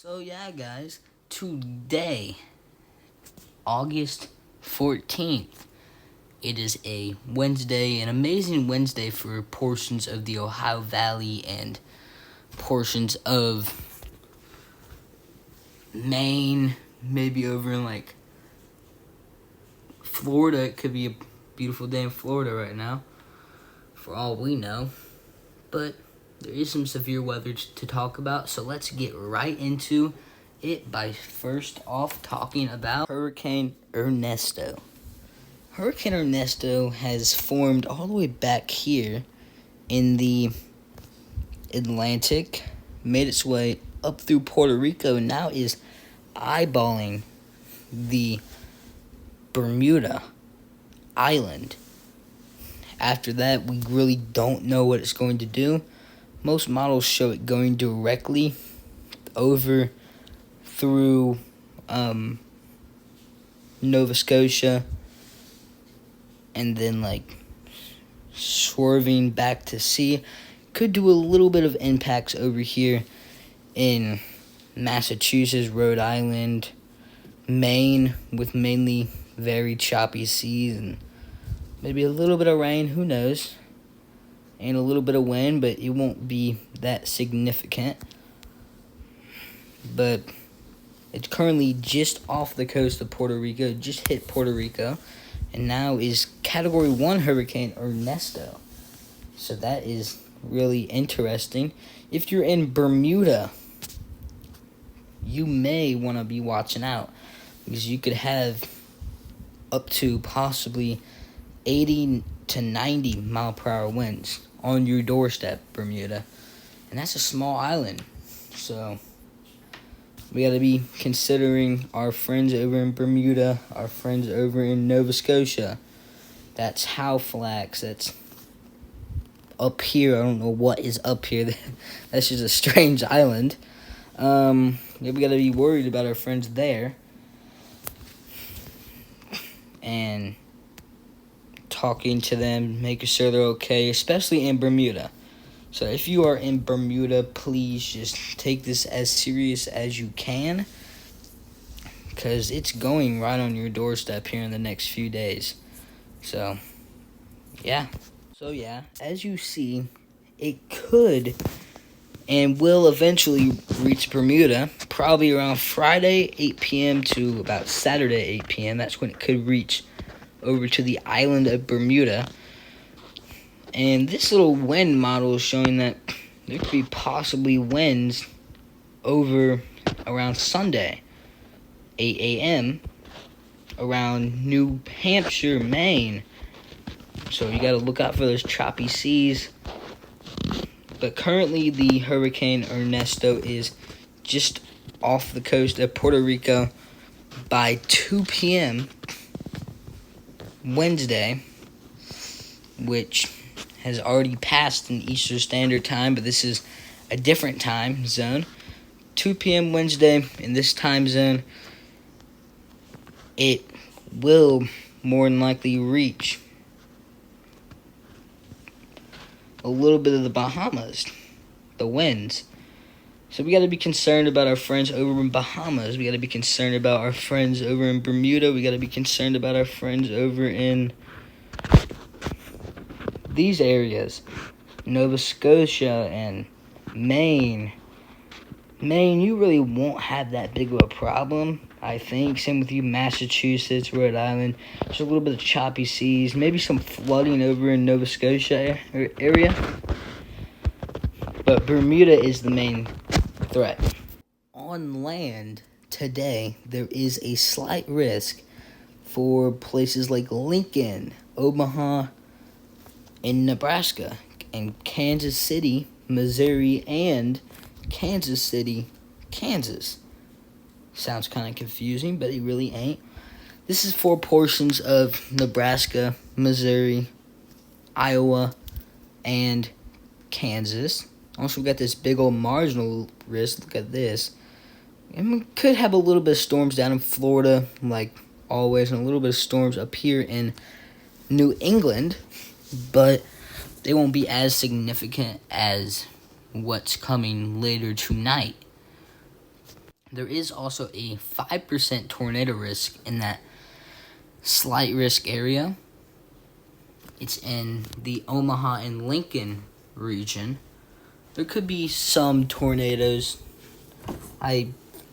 So yeah, guys, today, August 14th, it is a Wednesday, an amazing Wednesday for portions of the Ohio Valley and portions of Maine, maybe over in like Florida. It could be a beautiful day in Florida right now, for all we know. But there is some severe weather to talk about, so let's get right into it by first off talking about Hurricane Ernesto. Hurricane Ernesto has formed all the way back here in the Atlantic, made its way up through Puerto Rico, and now is eyeballing the Bermuda Island. After that, we really don't know what it's going to do. Most models show it going directly over through Nova Scotia and then like swerving back to sea. Could do a little bit of impacts over here in Massachusetts, Rhode Island, Maine, with mainly very choppy seas and maybe a little bit of rain, who knows, and a little bit of wind, but it won't be that significant. But it's currently just off the coast of Puerto Rico, just hit Puerto Rico, and now is Category 1 Hurricane Ernesto. So that is really interesting. If you're in Bermuda, you may want to be watching out, because you could have up to possibly 80 to 90 mile per hour winds on your doorstep, Bermuda. And that's a small island. So we got to be considering our friends over in Bermuda, our friends over in Nova Scotia. That's Halifax. That's up here. I don't know what is up here. That's just a strange island. We got to be worried about our friends there. And talking to them, making sure they're okay, especially in Bermuda. So if you are in Bermuda, please just take this as serious as you can, because it's going right on your doorstep here in the next few days. So yeah, as you see, it could and will eventually reach Bermuda, probably around Friday 8 p.m. to about Saturday 8 p.m. That's when it could reach over to the island of Bermuda. And this little wind model is showing that there could be possibly winds over around Sunday 8 a.m. around New Hampshire, Maine. So you got to look out for those choppy seas. But currently the Hurricane Ernesto is just off the coast of Puerto Rico. By 2 p.m. Wednesday, which has already passed in Eastern Standard Time, but this is a different time zone. 2 p.m. Wednesday in this time zone, it will more than likely reach a little bit of the Bahamas, the winds. So we got to be concerned about our friends over in Bahamas. We got to be concerned about our friends over in Bermuda. We got to be concerned about our friends over in these areas, Nova Scotia and Maine. Maine, you really won't have that big of a problem, I think. Same with you, Massachusetts, Rhode Island. There's a little bit of choppy seas, maybe some flooding over in Nova Scotia area. But Bermuda is the main threat. On land today, there is a slight risk for places like Lincoln, Omaha, and Nebraska, and Kansas City, Missouri, and Kansas City, Kansas. Sounds kind of confusing, but it really ain't. This is for portions of Nebraska, Missouri, Iowa, and Kansas. Also, we got this big old marginal risk. Look at this. And we could have a little bit of storms down in Florida, like always, and a little bit of storms up here in New England, but they won't be as significant as what's coming later tonight. There is also a 5% tornado risk in that slight risk area. It's in the Omaha and Lincoln region. There could be some tornadoes. I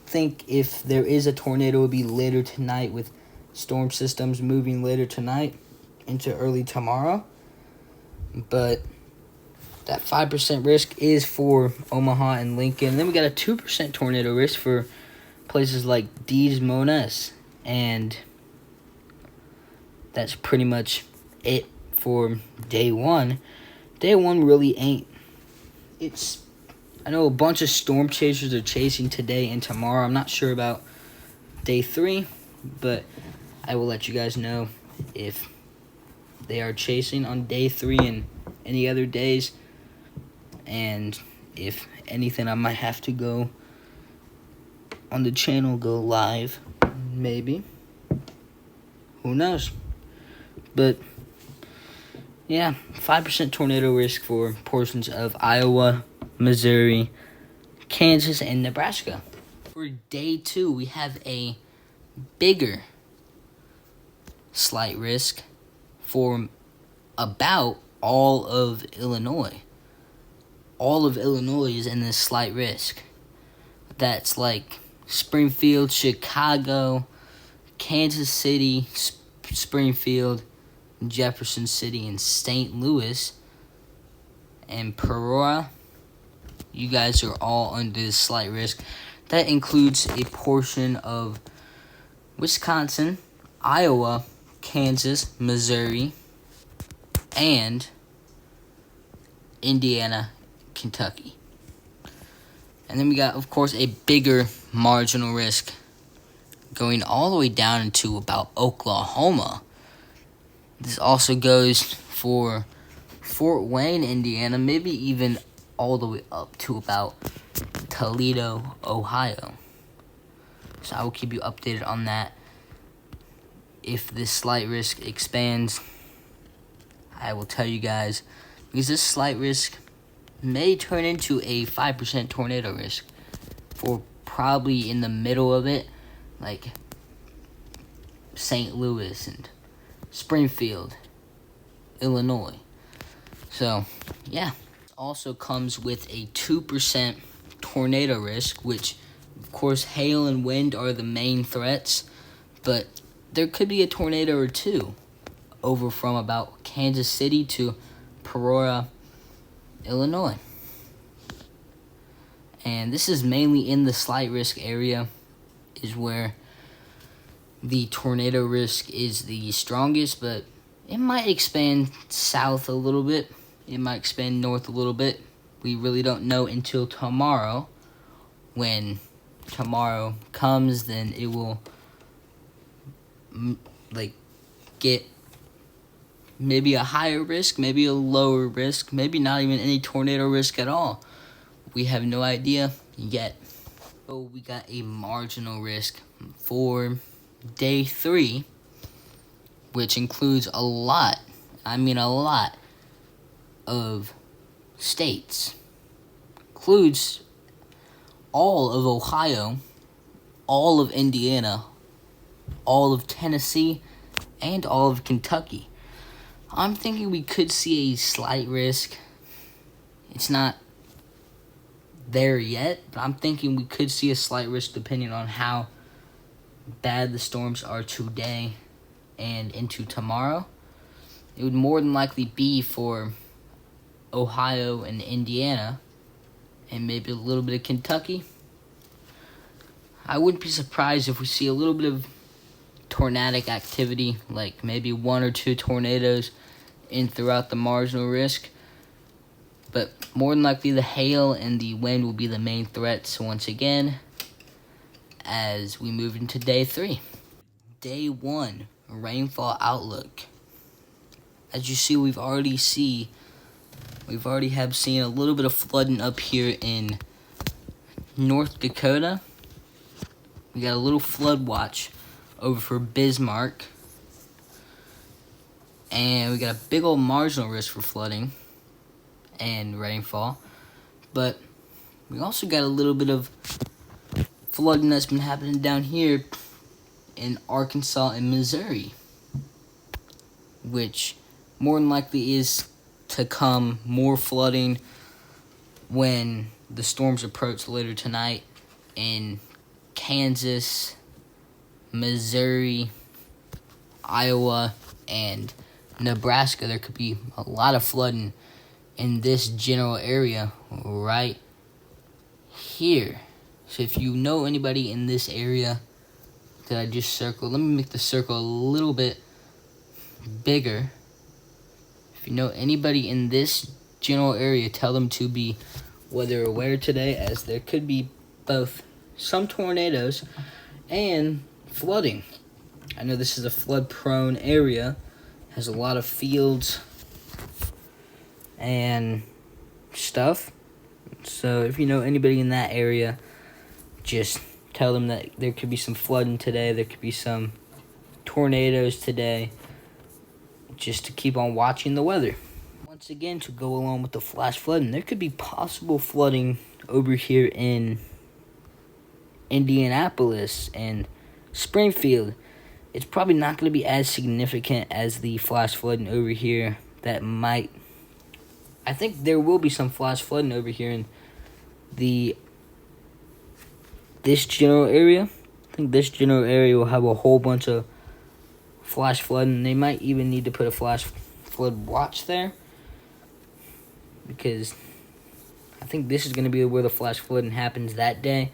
think if there is a tornado, it will be later tonight with storm systems moving later tonight into early tomorrow. But that 5% risk is for Omaha and Lincoln. And then we got a 2% tornado risk for places like Des Moines. And that's pretty much it for day one. Day one really ain't. I know a bunch of storm chasers are chasing today and tomorrow. I'm not sure about day 3, but I will let you guys know if they are chasing on day 3 and any other days. And if anything, I might have to go on the channel, go live, maybe. Who knows? But yeah, 5% tornado risk for portions of Iowa, Missouri, Kansas, and Nebraska. For day 2, we have a bigger slight risk for about all of Illinois. All of Illinois is in this slight risk. That's like Springfield, Chicago, Kansas City, Springfield, Jefferson City, and St. Louis, and Peoria. You guys are all under this slight risk. That includes a portion of Wisconsin, Iowa, Kansas, Missouri, and Indiana, Kentucky. And then we got, of course, a bigger marginal risk going all the way down into about Oklahoma. This also goes for Fort Wayne, Indiana, maybe even all the way up to about Toledo, Ohio. So I will keep you updated on that. If this slight risk expands, I will tell you guys, because this slight risk may turn into a 5% tornado risk for probably in the middle of it, like St. Louis and Springfield, Illinois. So, yeah. Also comes with a 2% tornado risk, which, of course, hail and wind are the main threats, but there could be a tornado or two over from about Kansas City to Peoria, Illinois. And this is mainly in the slight risk area, is where the tornado risk is the strongest, but it might expand south a little bit. It might expand north a little bit. We really don't know until tomorrow. When tomorrow comes, then it will get maybe a higher risk, maybe a lower risk, maybe not even any tornado risk at all. We have no idea yet. So we got a marginal risk for day 3, which includes a lot of states. Includes all of Ohio, all of Indiana, all of Tennessee, and all of Kentucky. I'm thinking we could see a slight risk. It's not there yet, but I'm thinking we could see a slight risk depending on how bad the storms are today and into tomorrow. It would more than likely be for Ohio and Indiana, and maybe a little bit of Kentucky. I wouldn't be surprised if we see a little bit of tornadic activity, like maybe 1 or 2 tornadoes in throughout the marginal risk. But more than likely the hail and the wind will be the main threats once again as we move into day 3. Day 1, rainfall outlook. As you see, we've already seen a little bit of flooding up here in North Dakota. We got a little flood watch over for Bismarck. And we got a big old marginal risk for flooding and rainfall. But we also got a little bit of flooding that's been happening down here in Arkansas and Missouri, which more than likely is to come more flooding when the storms approach later tonight in Kansas, Missouri, Iowa, and Nebraska. There could be a lot of flooding in this general area right here. So if you know anybody in this area that I just circled, let me make the circle a little bit bigger. If you know anybody in this general area, tell them to be weather aware today, as there could be both some tornadoes and flooding. I know this is a flood prone area, has a lot of fields and stuff. So if you know anybody in that area, just tell them that there could be some flooding today, there could be some tornadoes today, just to keep on watching the weather. Once again, to go along with the flash flooding, there could be possible flooding over here in Indianapolis and Springfield. It's probably not going to be as significant as the flash flooding over here. I think there will be some flash flooding over here in this general area. I think this general area will have a whole bunch of flash flooding. They might even need to put a flash flood watch there, because I think this is going to be where the flash flooding happens that day.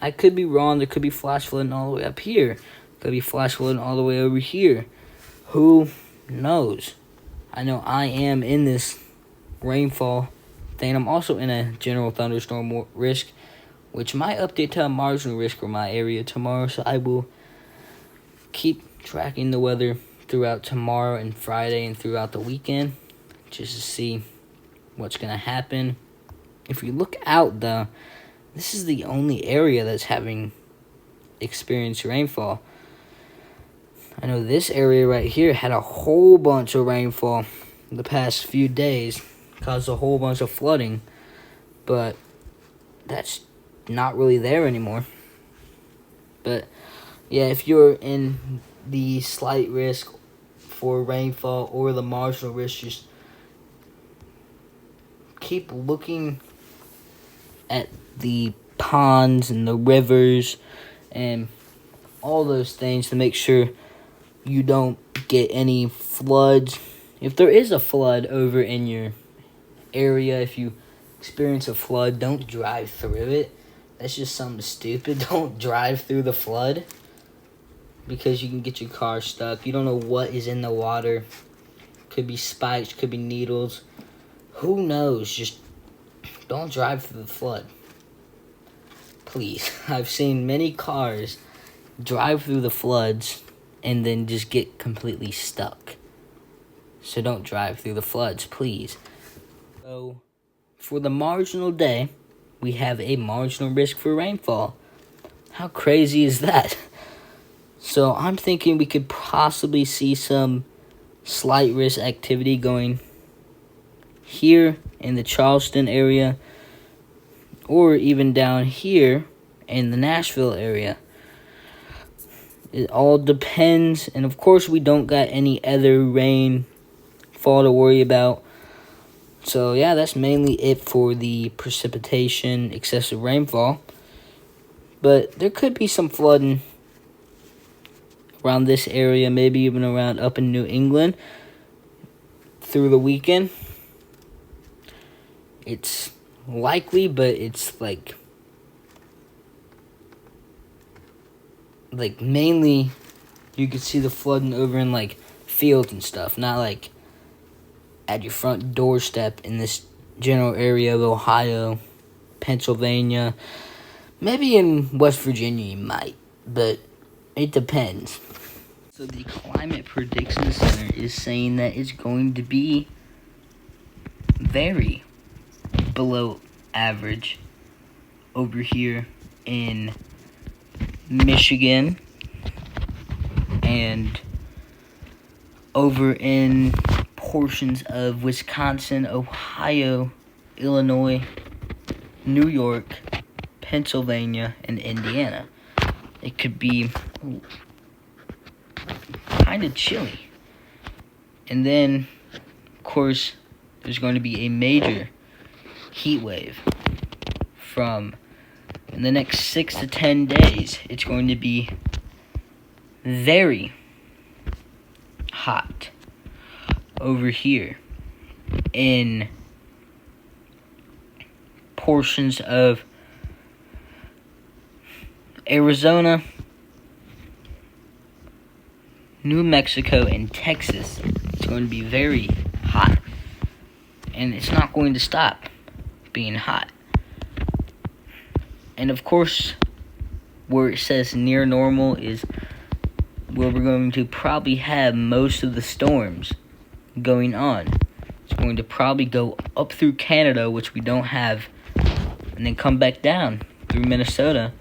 I could be wrong. There could be flash flooding all the way up here. Could be flash flooding all the way over here. Who knows? I know I am in this rainfall thing. I'm also in a general thunderstorm risk, which might update to a marginal risk for my area tomorrow. So I will keep tracking the weather throughout tomorrow and Friday and throughout the weekend, just to see what's going to happen. If you look out, though, this is the only area that's having experienced rainfall. I know this area right here had a whole bunch of rainfall the past few days, caused a whole bunch of flooding, but that's not really there anymore. But yeah, if you're in the slight risk for rainfall or the marginal risk, just keep looking at the ponds and the rivers and all those things to make sure you don't get any floods. If there is a flood over in your area, if you experience a flood, don't drive through it. That's just something stupid. Don't drive through the flood, because you can get your car stuck. You don't know what is in the water. Could be spikes, could be needles. Who knows? Just don't drive through the flood. Please. I've seen many cars drive through the floods and then just get completely stuck. So don't drive through the floods, please. So, for the marginal day, we have a marginal risk for rainfall. How crazy is that? So I'm thinking we could possibly see some slight risk activity going here in the Charleston area, or even down here in the Nashville area. It all depends, and of course we don't got any other rainfall to worry about. So yeah, that's mainly it for the precipitation, excessive rainfall. But there could be some flooding around this area, maybe even around up in New England through the weekend. It's likely, but it's like mainly you could see the flooding over in like fields and stuff, not like at your front doorstep in this general area of Ohio, Pennsylvania. Maybe in West Virginia you might, but it depends. So the Climate Prediction Center is saying that it's going to be very below average over here in Michigan and over in portions of Wisconsin, Ohio, Illinois, New York, Pennsylvania, and Indiana. It could be kind of chilly. And then, of course, there's going to be a major heat wave from in the next 6 to 10 days. It's going to be very hot over here in portions of Arizona, New Mexico, and Texas. It's going to be very hot, and it's not going to stop being hot. And of course, where it says near normal is where we're going to probably have most of the storms going on. It's going to probably go up through Canada, which we don't have, and then come back down through Minnesota,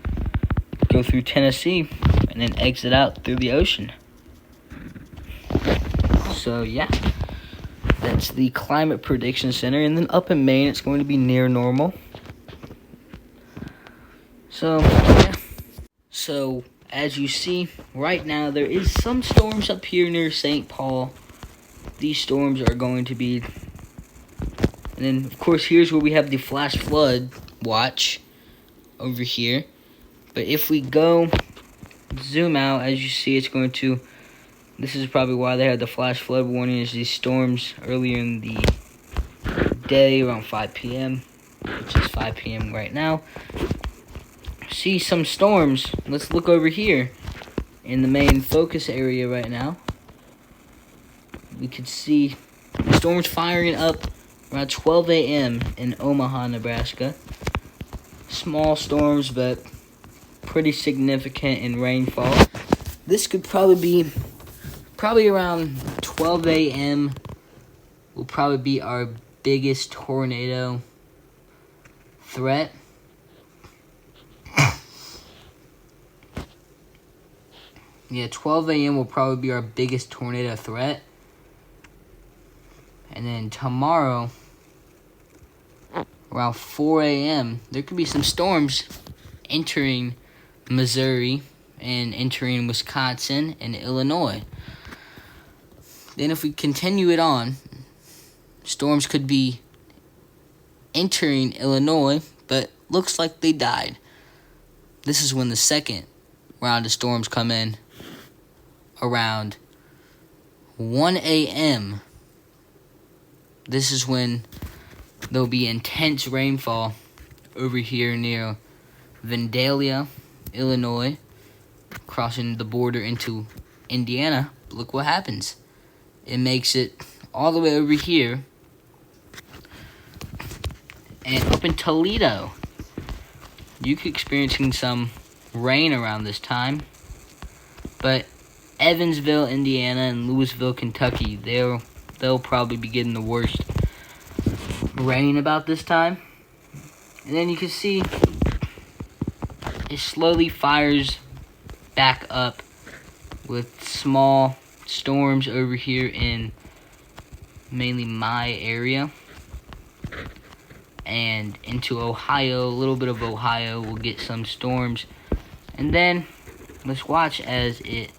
go through Tennessee, and then exit out through the ocean. So yeah, that's the Climate Prediction Center. And then up in Maine, it's going to be near normal. So yeah. So as you see right now, there is some storms up here near St. Paul. These storms are going to be, and then of course here's where we have the flash flood watch over here. But if we go zoom out, as you see, it's going to, this is probably why they had the flash flood warning, is these storms earlier in the day around 5 p.m., which is 5 p.m. right now. See some storms. Let's look over here in the main focus area right now. We could see storms firing up around 12 a.m. in Omaha, Nebraska. Small storms, but pretty significant in rainfall. This could probably be around 12 a.m. will probably be our biggest tornado threat. Yeah, 12 a.m. will probably be our biggest tornado threat. And then tomorrow, around 4 a.m., there could be some storms entering Missouri and entering Wisconsin and Illinois. Then if we continue it on, storms could be entering Illinois, but looks like they died. This is when the second round of storms come in around 1 a.m. This is when there'll be intense rainfall over here near Vandalia, Illinois, crossing the border into Indiana. Look what happens. It makes it all the way over here. And up in Toledo, you could experiencing some rain around this time. But Evansville, Indiana, and Louisville, Kentucky, they'll probably be getting the worst rain about this time. And then you can see it slowly fires back up with small storms over here in mainly my area and into Ohio. A little bit of Ohio will get some storms. And then let's watch as it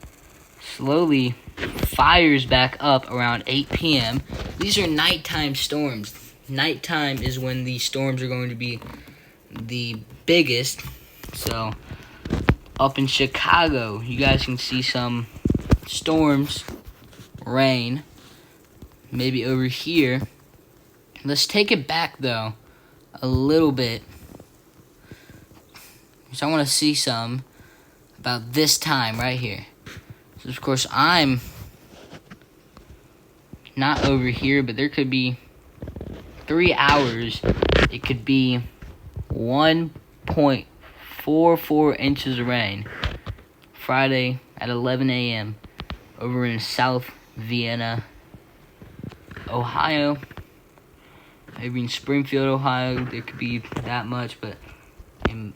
slowly fires back up around 8 p.m. These are nighttime storms. Nighttime is when these storms are going to be the biggest. So up in Chicago, you guys can see some storms, rain, maybe over here. Let's take it back though a little bit, because I want to see some about this time right here. So of course I'm not over here, but there could be 3 hours. It could be 1.44 inches of rain Friday at 11 a.m. over in South Vienna, Ohio. Maybe in Springfield, Ohio, there could be that much, but it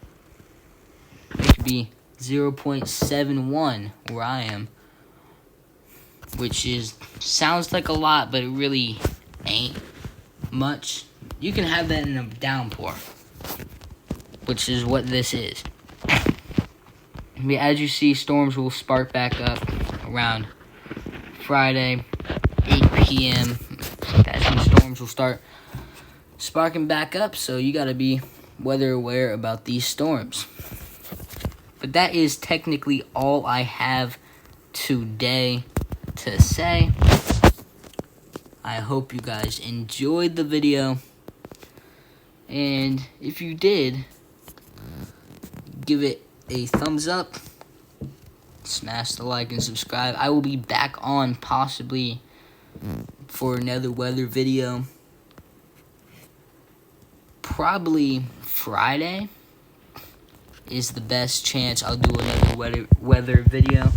could be 0.71 where I am, which sounds like a lot, but it really ain't much. You can have that in a downpour, which is what this is. As you see, storms will spark back up around Friday, 8 p.m. That's when storms will start sparking back up, so you got to be weather aware about these storms. But that is technically all I have today to say. I hope you guys enjoyed the video, and if you did, give it a thumbs up, smash the like and subscribe. I will be back on possibly for another weather video, probably Friday is the best chance I'll do another weather video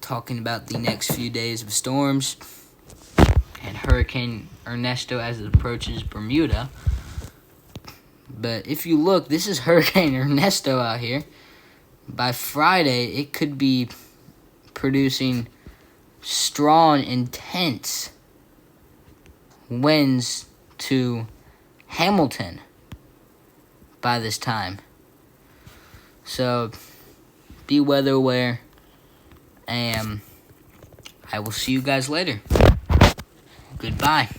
talking about the next few days of storms and Hurricane Ernesto as it approaches Bermuda. But if you look, this is Hurricane Ernesto out here. By Friday, it could be producing strong, intense winds to Hamilton by this time. So, be weather aware, and I will see you guys later. Goodbye.